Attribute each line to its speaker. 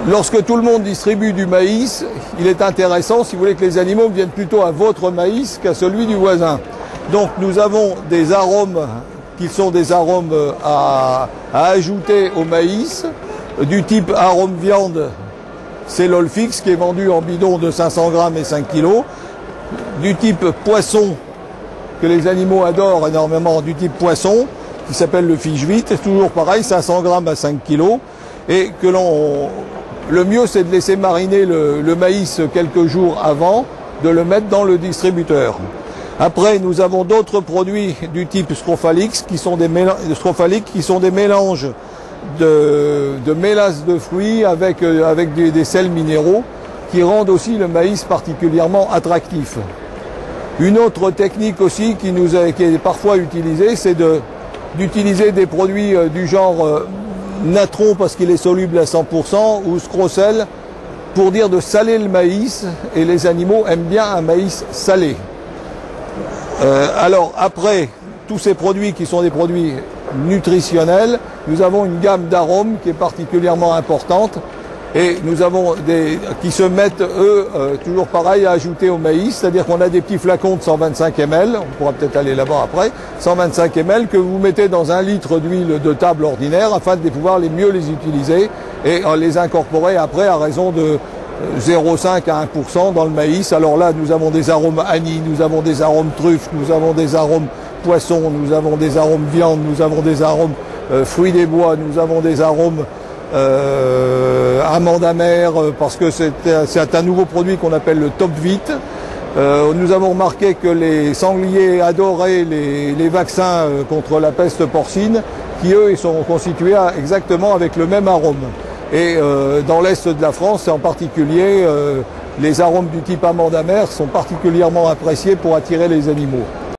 Speaker 1: Lorsque tout le monde distribue du maïs, il est intéressant, si vous voulez, que les animaux viennent plutôt à votre maïs qu'à celui du voisin. Donc nous avons des arômes qui sont des arômes à ajouter au maïs, du type arôme viande, c'est l'Olfix qui est vendu en bidon de 500 grammes et 5 kg. Du type poisson, que les animaux adorent énormément, du type poisson, qui s'appelle le fiche vite, c'est toujours pareil, 500 grammes à 5 kg. Et que le mieux c'est de laisser mariner le maïs quelques jours avant, de le mettre dans le distributeur. Après, nous avons d'autres produits du type Strophalix qui sont des mélanges de mélasse de fruits avec des sels minéraux qui rendent aussi le maïs particulièrement attractif. Une autre technique aussi qui est parfois utilisée, c'est d'utiliser des produits du genre natron parce qu'il est soluble à 100% ou scrocel pour dire de saler le maïs, et les animaux aiment bien un maïs salé. Alors après, tous ces produits qui sont des produits nutritionnels, nous avons une gamme d'arômes qui est particulièrement importante, et nous avons qui se mettent, eux, toujours pareil, à ajouter au maïs, c'est-à-dire qu'on a des petits flacons de 125 ml, on pourra peut-être aller là-bas après, 125 ml que vous mettez dans 1 litre d'huile de table ordinaire afin de pouvoir mieux les utiliser et les incorporer après à raison de 0,5 à 1% dans le maïs. Alors là, nous avons des arômes anis, nous avons des arômes truffes, nous avons des arômes poissons, nous avons des arômes viande, nous avons des arômes fruits des bois, nous avons des arômes amandes amères, parce que c'est un nouveau produit qu'on appelle le Top Vite. Nous avons remarqué que les sangliers adoraient les vaccins contre la peste porcine, qui eux ils sont constitués exactement avec le même arôme. Et dans l'est de la France, en particulier, les arômes du type amande amère sont particulièrement appréciés pour attirer les animaux.